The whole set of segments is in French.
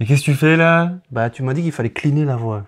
Et qu'est-ce que tu fais là? Bah, tu m'as dit qu'il fallait cleaner la voix.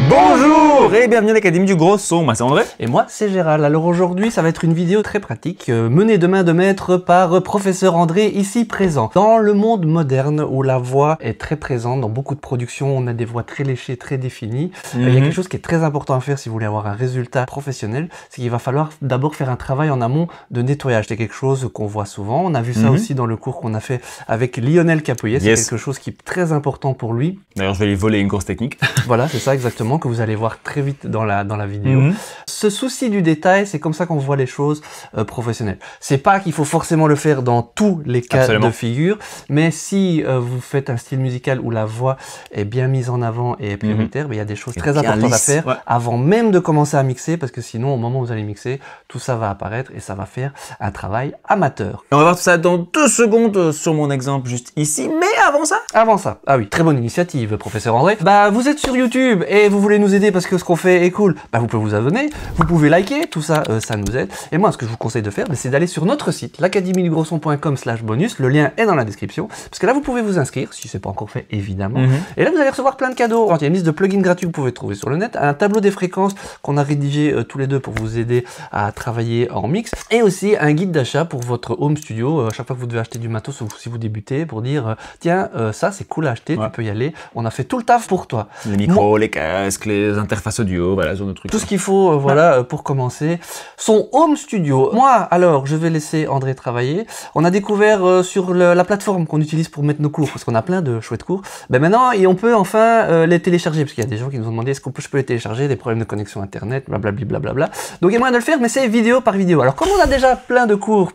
Bonjour et bienvenue à l'Académie du Gros Son, moi c'est André. Et moi, c'est Gérald. Alors aujourd'hui, ça va être une vidéo très pratique, menée de main de maître par professeur André, ici présent. Dans le monde moderne, où la voix est très présente, dans beaucoup de productions, on a des voix très léchées, très définies. Il y a quelque chose qui est très important à faire si vous voulez avoir un résultat professionnel, c'est qu'il va falloir d'abord faire un travail en amont de nettoyage. C'est quelque chose qu'on voit souvent. On a vu ça aussi dans le cours qu'on a fait avec Lionel Capoyet. C'est quelque chose qui est très important pour lui. D'ailleurs, je vais lui voler une course technique. Voilà, c'est ça exactement, que vous allez voir très vite dans la vidéo. Ce souci du détail, c'est comme ça qu'on voit les choses professionnelles. C'est pas qu'il faut forcément le faire dans tous les cas de figure, mais si vous faites un style musical où la voix est bien mise en avant et est prioritaire, il y a des choses très importantes à faire avant même de commencer à mixer, parce que sinon, au moment où vous allez mixer, tout ça va apparaître et ça va faire un travail amateur. On va voir tout ça dans 2 secondes sur mon exemple juste ici, mais avant ça... Avant ça, ah oui, très bonne initiative, professeur André. Bah, vous êtes sur YouTube et vous voulez nous aider parce que ce qu'on fait est cool, bah vous pouvez vous abonner, vous pouvez liker, tout ça, ça nous aide. Et moi, ce que je vous conseille de faire, c'est d'aller sur notre site, l'academiedugrosson.com/bonus, le lien est dans la description, parce que là, vous pouvez vous inscrire, si c'est pas encore fait, évidemment. Et là, vous allez recevoir plein de cadeaux. Il y a une liste de plugins gratuits que vous pouvez trouver sur le net, un tableau des fréquences qu'on a rédigé tous les deux pour vous aider à travailler en mix, et aussi un guide d'achat pour votre home studio, à chaque fois que vous devez acheter du matos ou si vous débutez, pour dire, tiens, ça, c'est cool à acheter, tu peux y aller, on a fait tout le taf pour toi. Les micros, les casques, les interfaces audio, voilà, ce genre de trucs. Tout ce qu'il faut, voilà, pour commencer. Son home studio. Moi, alors, je vais laisser André travailler. On a découvert sur la plateforme qu'on utilise pour mettre nos cours, parce qu'on a plein de chouettes cours. Ben maintenant, et on peut enfin les télécharger, parce qu'il y a des gens qui nous ont demandé est-ce que je peux les télécharger, des problèmes de connexion internet, blablabla, blablabla. Donc il y a moyen de le faire, mais c'est vidéo par vidéo. Alors comme on a déjà plein de cours,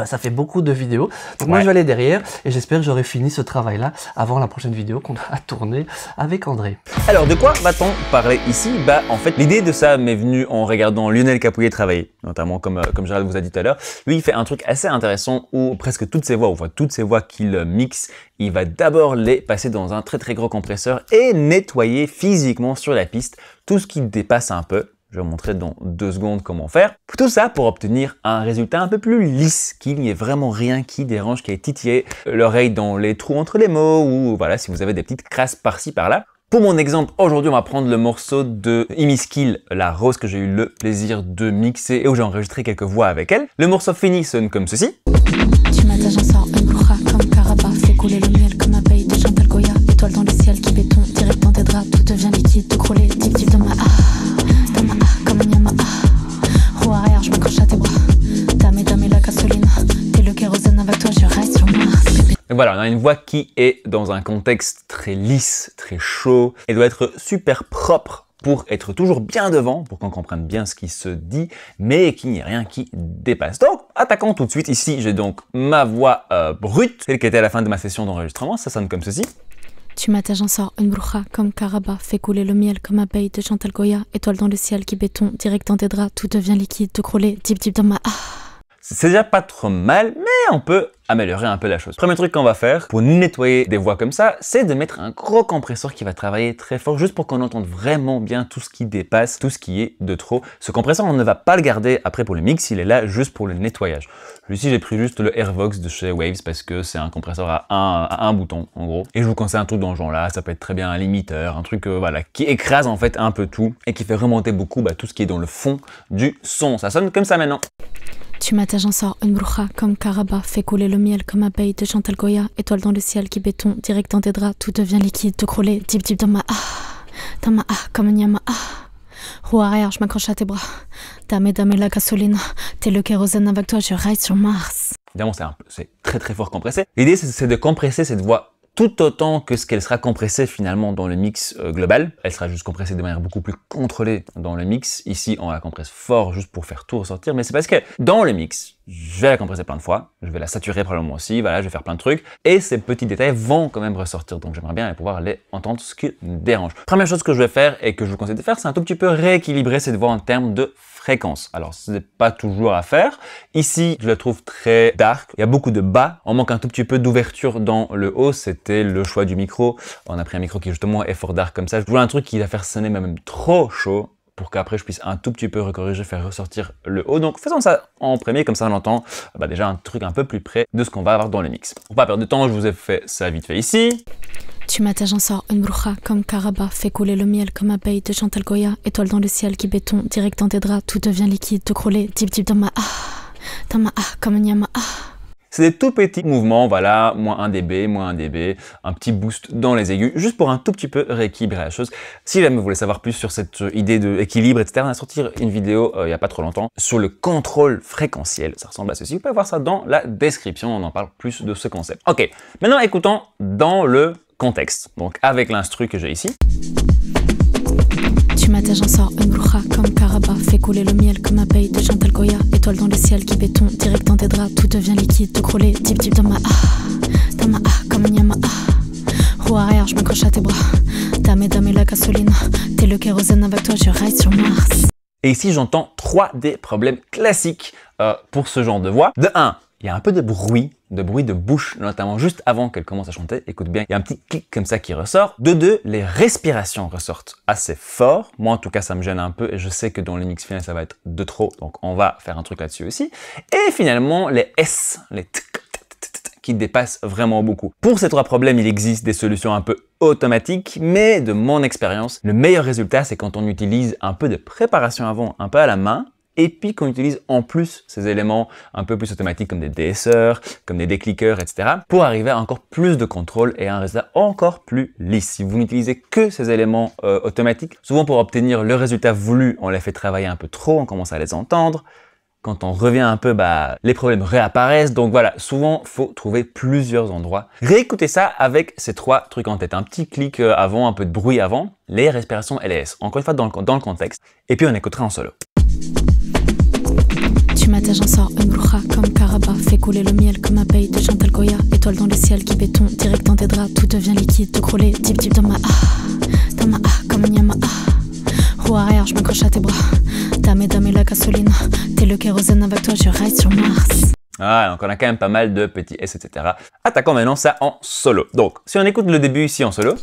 ça fait beaucoup de vidéos. Donc moi je vais aller derrière et j'espère que j'aurai fini ce travail là avant la prochaine vidéo qu'on a tournée avec André. Alors de quoi va-t-on parler ici? Bah en fait l'idée de ça m'est venue en regardant Lionel Capoyet travailler, notamment comme Gérald vous a dit tout à l'heure. Lui il fait un truc assez intéressant où presque toutes ses voix, on voit toutes ses voix qu'il mixe, il va d'abord les passer dans un très gros compresseur et nettoyer physiquement sur la piste tout ce qui dépasse un peu. Je vais vous montrer dans 2 secondes comment faire. Tout ça pour obtenir un résultat un peu plus lisse, qu'il n'y ait vraiment rien qui dérange, qui ait titillé l'oreille dans les trous entre les mots, ou voilà, si vous avez des petites crasses par-ci par-là. Pour mon exemple, aujourd'hui, on va prendre le morceau de Imiskill, la Rose, que j'ai eu le plaisir de mixer et où j'ai enregistré quelques voix avec elle. Le morceau fini sonne comme ceci. Tu m'attaches, j'en sors une broura comme Caraba, fais couler le miel comme abeille de Chantal Goya, étoile dans le ciel qui béton, direct dans tes draps, tout devient liquide, tout crôlé, type de ma comme un Yamaha, roue arrière, je m'accroche à tes bras, dame la gasoline, t'es le kérosène avec toi, je reste sur Mars. Donc voilà, on a une voix qui est dans un contexte très lisse, très chaud, elle doit être super propre pour être toujours bien devant, pour qu'on comprenne bien ce qui se dit, mais qu'il n'y ait rien qui dépasse. Donc, attaquons tout de suite. Ici, j'ai donc ma voix brute, celle qui était à la fin de ma session d'enregistrement, ça sonne comme ceci. Tu m'attaches, j'en sors une broura comme Caraba, fais couler le miel comme abeille de Chantal Goya, étoile dans le ciel qui béton, direct dans tes draps, tout devient liquide, tout crôlé, type dans ma C'est déjà pas trop mal, mais on peut améliorer un peu la chose. Premier truc qu'on va faire pour nettoyer des voix comme ça, c'est de mettre un gros compresseur qui va travailler très fort, juste pour qu'on entende vraiment bien tout ce qui dépasse, tout ce qui est de trop. Ce compresseur, on ne va pas le garder après pour le mix, il est là juste pour le nettoyage. Ici, j'ai pris juste le Airvox de chez Waves parce que c'est un compresseur à un bouton, en gros. Et je vous conseille un truc dans ce genre-là, ça peut être très bien un limiteur, un truc voilà, qui écrase en fait un peu tout et qui fait remonter beaucoup tout ce qui est dans le fond du son. Ça sonne comme ça maintenant. Tu m'attaches, j'en sors une broura comme Caraba, fais couler le miel comme abeille de Chantal Goya, étoile dans le ciel qui béton, direct dans tes draps, tout devient liquide, tout crôlé, type dans ma comme un Yamaha, roue arrière, je m'accroche à tes bras, dame la gasoline, t'es le kérosène avec toi, je reste sur Mars. Évidemment, c'est très fort compressé. L'idée, c'est de compresser cette voix tout autant que ce qu'elle sera compressée finalement dans le mix global. Elle sera juste compressée de manière beaucoup plus contrôlée dans le mix. Ici, on la compresse fort juste pour faire tout ressortir, mais c'est parce que dans le mix, je vais la compresser plein de fois, je vais la saturer probablement aussi, voilà, je vais faire plein de trucs, et ces petits détails vont quand même ressortir, donc j'aimerais bien pouvoir les entendre, ce qui me dérange. Première chose que je vais faire et que je vous conseille de faire, c'est un tout petit peu rééquilibrer cette voix en termes de fréquence. Alors, ce n'est pas toujours à faire. Ici, je la trouve très dark. Il y a beaucoup de bas. On manque un tout petit peu d'ouverture dans le haut. C'était le choix du micro. On a pris un micro qui justement est fort dark comme ça. Je voulais un truc qui va faire sonner même trop chaud, pour qu'après je puisse un tout petit peu recorriger, faire ressortir le haut. Donc faisons ça en premier, comme ça on entend déjà un truc un peu plus près de ce qu'on va avoir dans le mix. Pour pas perdre de temps, je vous ai fait ça vite fait ici. Tu matin j'en sors une broucha comme Karaba, fait couler le miel comme abeille de Chantal Goya, étoile dans le ciel qui béton, direct dans tes draps, tout devient liquide, te crawler, dip dip dans ma comme un yama C'est des tout petits mouvements, voilà, moins 1 dB, moins 1 dB, un petit boost dans les aigus, juste pour un tout petit peu rééquilibrer la chose. Si jamais vous voulez savoir plus sur cette idée d'équilibre, etc., on a sorti une vidéo il n'y a pas trop longtemps sur le contrôle fréquentiel. Ça ressemble à ceci. Vous pouvez voir ça dans la description, on en parle plus de ce concept. Ok, maintenant écoutons dans le contexte, donc avec l'instru que j'ai ici. Tu matin j'en sors une broucha comme Karaba, fait couler le miel comme abeille de Chantal Goya, étoile dans le ciel qui béton, direct dans tes draps, tout devient liquide, te crawler, dip dip dans ma comme un yama roue arrière, je m'accroche à tes bras, dame la gasoline, t'es le kérosène, avec toi je ride sur Mars. Et ici j'entends 3 des problèmes classiques pour ce genre de voix. De 1, il y a un peu de bruit de bouche, notamment juste avant qu'elle commence à chanter. Écoute bien, il y a un petit clic comme ça qui ressort. De 2, les respirations ressortent assez fort. Moi, en tout cas, ça me gêne un peu et je sais que dans les mix finales, ça va être de trop. Donc, on va faire un truc là-dessus aussi. Et finalement, les S, les qui dépassent vraiment beaucoup. Pour ces 3 problèmes, il existe des solutions un peu automatiques, mais de mon expérience, le meilleur résultat, c'est quand on utilise un peu de préparation avant, un peu à la main, et puis qu'on utilise en plus ces éléments un peu plus automatiques comme des déesseurs, comme des décliqueurs, etc. pour arriver à encore plus de contrôle et à un résultat encore plus lisse. Si vous n'utilisez que ces éléments automatiques, souvent pour obtenir le résultat voulu, on les fait travailler un peu trop, on commence à les entendre. Quand on revient un peu, les problèmes réapparaissent. Donc voilà, souvent, faut trouver plusieurs endroits. Réécoutez ça avec ces 3 trucs en tête. Un petit clic avant, un peu de bruit avant, les respirations LS. Encore une fois, dans le contexte. Et puis, on écoutera en solo. Tu matin j'en sors une broucha comme Karaba, fait couler le miel comme abeille de Chantal Goya, étoile dans le ciel qui béton, direct dans tes draps, tout devient liquide, te crawler, dip dip dans ma comme un yama roue arrière, je m'accroche à tes bras, dame la gasoline, t'es le kérosène, avec toi je ride sur Mars. Ah, donc on a quand même pas mal de petits S, etc. Attaquons maintenant ça en solo. Donc, si on écoute le début ici en solo,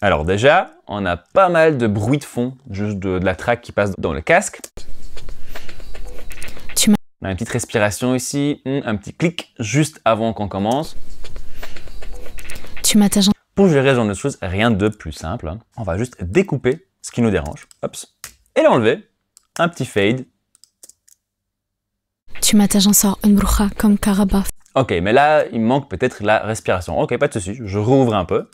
alors déjà, on a pas mal de bruit de fond, juste de la track qui passe dans le casque. On a une petite respiration ici, un petit clic juste avant qu'on commence. Pour gérer ce genre de choses, rien de plus simple. On va juste découper ce qui nous dérange. Hop, et l'enlever. Un petit fade. Tu matin j'en sors une broucha comme Karaba. Ok, mais là, il manque peut-être la respiration. Ok, pas de souci, je rouvre un peu.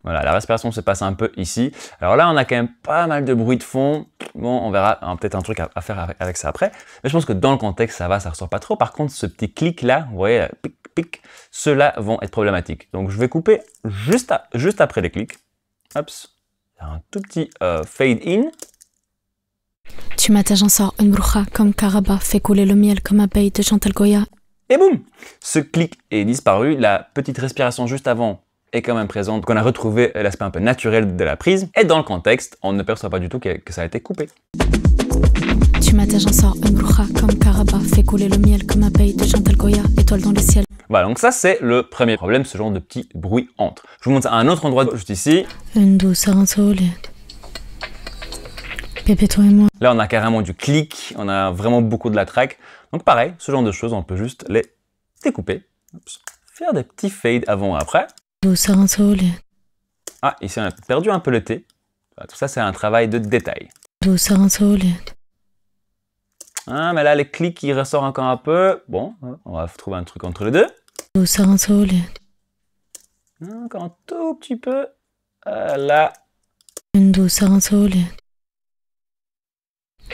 Voilà, la respiration se passe un peu ici. Alors là, on a quand même pas mal de bruit de fond. Bon, on verra peut-être un truc à faire avec ça après. Mais je pense que dans le contexte, ça va, ça ressort pas trop. Par contre, ce petit clic-là, vous voyez, pic, pic, ceux-là vont être problématiques. Donc, je vais couper juste après les clics. Hop, un tout petit fade in. Tu matin j'en sors une broucha comme Karaba, fait couler le miel comme abeille de Chantal Goya. Et boum, ce clic est disparu. La petite respiration juste avant est quand même présente. Donc on a retrouvé l'aspect un peu naturel de la prise. Et dans le contexte, on ne perçoit pas du tout que ça a été coupé. Tu matin j'en sors une broucha comme Karaba, fait couler le miel comme abeille de Chantal Goya, étoile dans le ciel. Voilà, donc ça c'est le premier problème, ce genre de petit bruit entre. Je vous montre ça à un autre endroit, juste ici. Une douceur insolite. Pépé, toi et moi. Là on a carrément du clic, on a vraiment beaucoup de la track. Donc pareil, ce genre de choses, on peut juste les découper. Oups. Faire des petits fades avant et après. Douceur insolite. Ah, ici on a perdu un peu le T. Tout ça c'est un travail de détail. Douceur insolite. Ah, mais là les clics ils ressortent encore un peu. Bon, on va trouver un truc entre les deux. Douceur insolite. Encore un tout petit peu. Là. Une douceur insolite.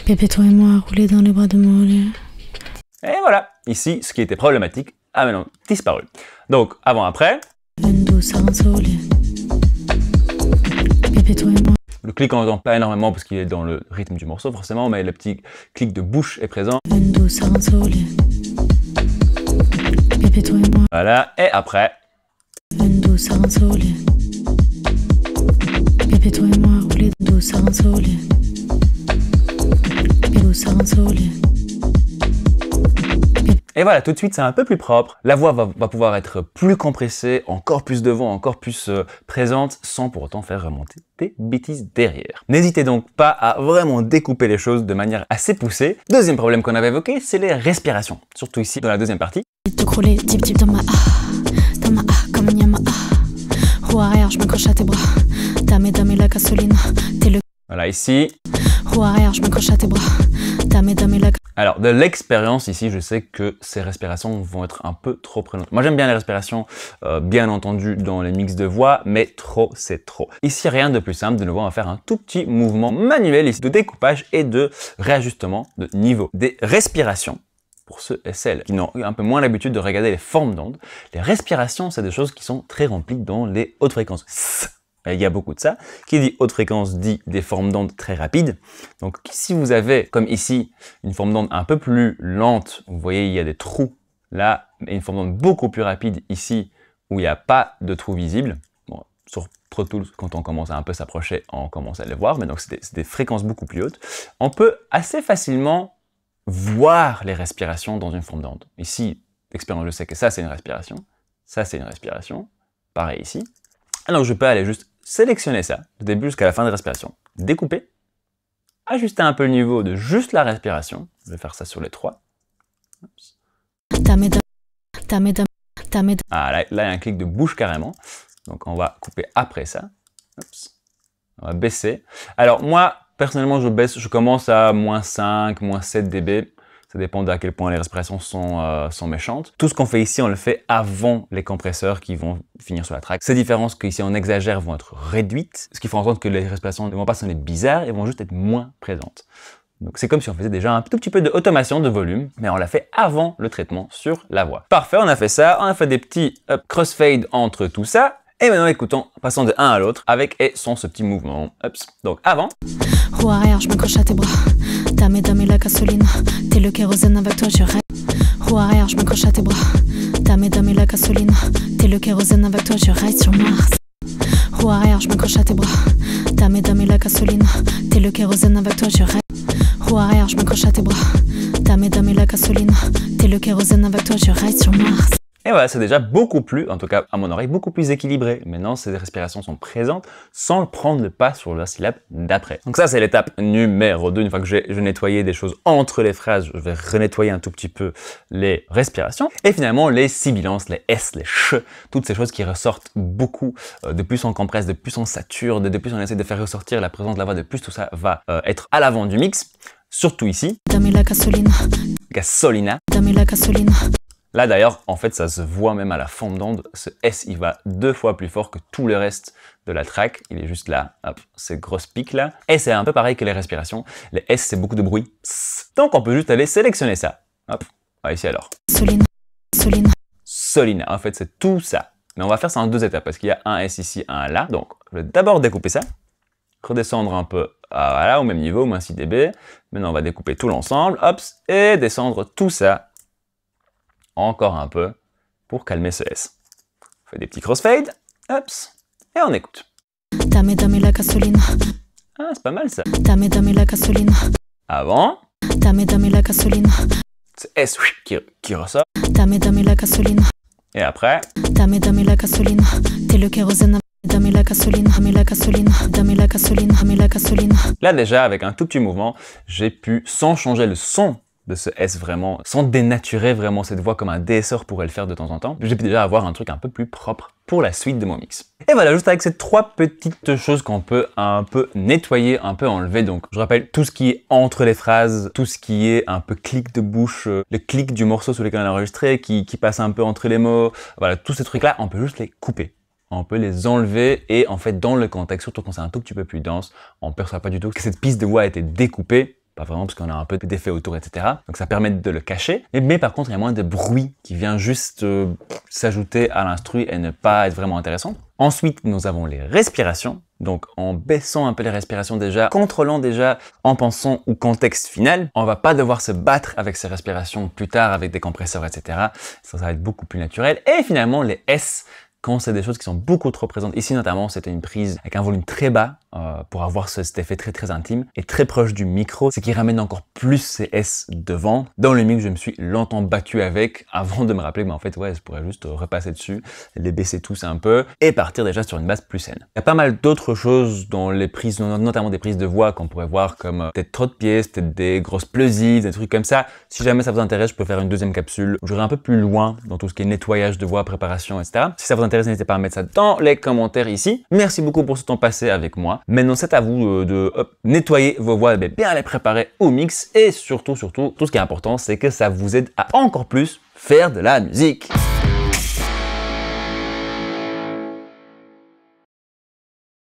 Pépé, toi et moi, rouler dans les bras de Mollet. Et voilà, ici, ce qui était problématique a maintenant disparu. Donc, avant-après. Une douceur insolite. Pépé, toi et moi. Le clic, on n'entend pas énormément parce qu'il est dans le rythme du morceau, forcément, mais le petit clic de bouche est présent. Une douceur insolite. Pépé, toi et moi. Voilà, et après. Une douceur insolite. Pépé, toi et moi, rouler douceur insolite. Et voilà, tout de suite, c'est un peu plus propre. La voix va pouvoir être plus compressée, encore plus de voix, encore plus présente, sans pour autant faire remonter des bêtises derrière. N'hésitez donc pas à vraiment découper les choses de manière assez poussée. Deuxième problème qu'on avait évoqué, c'est les respirations. Surtout ici, dans la deuxième partie. Te crouler, type dans ma comme un yama roue arrière, je m'accroche à tes bras. Dame la gasoline, t'es le. Voilà, ici. Roue arrière, je m'accroche à tes bras. Dame la. Alors, de l'expérience ici, je sais que ces respirations vont être un peu trop présentes. Moi, j'aime bien les respirations, bien entendu, dans les mix de voix, mais trop, c'est trop. Ici, rien de plus simple. De nouveau, on va faire un tout petit mouvement manuel ici de découpage et de réajustement de niveau des respirations. Pour ceux et celles qui n'ont eu un peu moins l'habitude de regarder les formes d'ondes, les respirations, c'est des choses qui sont très remplies dans les hautes fréquences. Il y a beaucoup de ça. Qui dit haute fréquence dit des formes d'ondes très rapides. Donc si vous avez, comme ici, une forme d'onde un peu plus lente, vous voyez il y a des trous là, et une forme d'onde beaucoup plus rapide ici, où il n'y a pas de trous visibles. Bon, sur Pro Tools, quand on commence à un peu s'approcher, on commence à les voir, mais donc c'est des fréquences beaucoup plus hautes. On peut assez facilement voir les respirations dans une forme d'onde. Ici, d'expérience, je sais que ça c'est une respiration, ça c'est une respiration, pareil ici. Alors je peux aller juste sélectionner ça, du début jusqu'à la fin de la respiration, découper, ajuster un peu le niveau de juste la respiration, je vais faire ça sur les trois. Ah, là il y a un clic de bouche carrément, donc on va couper après ça. On va baisser. Alors moi, personnellement, je baisse, je commence à -5, -7 dB. Ça dépend de à quel point les respirations sont méchantes. Tout ce qu'on fait ici, on le fait avant les compresseurs qui vont finir sur la track. Ces différences qu'ici on exagère vont être réduites, ce qui fait en sorte que les respirations ne vont pas sonner bizarres et vont juste être moins présentes. Donc c'est comme si on faisait déjà un tout petit peu d'automation de volume, mais on l'a fait avant le traitement sur la voix. Parfait, on a fait ça, on a fait des petits crossfades entre tout ça. Et maintenant, écoutons, passons de un à l'autre avec et sans ce petit mouvement. Ups. Donc, avant. Roue arrière, je m'accroche à tes bras. Dame la gasoline. T'es le kérosène, avec toi je rêve. Roue arrière, je m'accroche à tes bras. Dame la gasoline. T'es le kérosène, avec toi je ride sur Mars. Roue arrière, je m'accroche à tes bras. Dame la gasoline. T'es le kérosène, avec toi je rêve. Roue arrière, je m'accroche à tes bras. Dame la gasoline. T'es le kérosène, avec toi je ride sur Mars. Et voilà, c'est déjà beaucoup plus, en tout cas à mon oreille, beaucoup plus équilibré. Maintenant, ces respirations sont présentes sans prendre le pas sur la syllabe d'après. Donc ça, c'est l'étape numéro 2. Une fois que j'ai nettoyé des choses entre les phrases, je vais renettoyer un tout petit peu les respirations. Et finalement, les sibilances, les S, les ch, toutes ces choses qui ressortent beaucoup. De plus on compresse, de plus on sature, de plus on essaie de faire ressortir la présence de la voix, de plus tout ça va être à l'avant du mix. Surtout ici. Dame la gasoline. Gasolina. Dame la gasoline. Là d'ailleurs, en fait, ça se voit même à la forme d'onde. Ce S, il va 2 fois plus fort que tout le reste de la track. Il est juste là, hop, ces grosses pics là. Et c'est un peu pareil que les respirations. Les S, c'est beaucoup de bruit. Donc on peut juste aller sélectionner ça. Hop, ici alors. Solina. Solina. Solina, en fait, c'est tout ça. Mais on va faire ça en 2 étapes parce qu'il y a un S ici, un là. Donc, je vais d'abord découper ça. Redescendre un peu voilà, au même niveau, moins 6 dB. Maintenant, on va découper tout l'ensemble. Hop, et descendre tout ça. Encore un peu pour calmer ce S. On fait des petits crossfades, hops, et on écoute. Dame la gasoline. Ah, c'est pas mal ça. Dame la gasoline. Avant. Dame la gasoline. C'est S qui ressort. Dame la gasoline. Et après. Dame la gasoline. T'es le kérosène. Dame la gasoline. Dame la gasoline. Dame la gasoline. Dame la gasoline. Là déjà, avec un tout petit mouvement, j'ai pu, sans changer le son de ce S vraiment, sans dénaturer vraiment cette voix comme un DSR pourrait le faire de temps en temps, j'ai pu déjà avoir un truc un peu plus propre pour la suite de mon mix. Et voilà, juste avec ces 3 petites choses qu'on peut un peu nettoyer, un peu enlever. Donc je rappelle tout ce qui est entre les phrases, tout ce qui est un peu clic de bouche, le clic du morceau sur lequel on a enregistré, qui passe un peu entre les mots, voilà, tous ces trucs là, on peut juste les couper. On peut les enlever et en fait dans le contexte, surtout quand c'est un tout petit peu plus dense, on ne perçoit pas du tout que cette piste de voix a été découpée. Pas vraiment parce qu'on a un peu d'effet autour, etc. Donc ça permet de le cacher. Mais par contre, il y a moins de bruit qui vient juste s'ajouter à l'instru et ne pas être vraiment intéressant. Ensuite, nous avons les respirations. Donc en baissant un peu les respirations déjà, contrôlant déjà, en pensant au contexte final, on va pas devoir se battre avec ces respirations plus tard avec des compresseurs, etc. Ça va être beaucoup plus naturel. Et finalement, les S, quand c'est des choses qui sont beaucoup trop présentes. Ici notamment, c'était une prise avec un volume très bas. pour avoir cet effet très intime et très proche du micro, c'est qu'il ramène encore plus ces S devant. Dans le mix, je me suis longtemps battu avec avant de me rappeler, mais en fait, ouais, je pourrais juste repasser dessus, les baisser tous un peu et partir déjà sur une base plus saine. Il y a pas mal d'autres choses dans les prises, notamment des prises de voix qu'on pourrait voir comme peut-être trop de pièces, peut-être des grosses plosives, des trucs comme ça. Si jamais ça vous intéresse, je peux faire une deuxième capsule où j'irai un peu plus loin dans tout ce qui est nettoyage de voix, préparation, etc. Si ça vous intéresse, n'hésitez pas à mettre ça dans les commentaires ici. Merci beaucoup pour ce temps passé avec moi. Maintenant, c'est à vous de nettoyer vos voix, bien les préparer au mix et surtout, tout ce qui est important, c'est que ça vous aide à encore plus faire de la musique.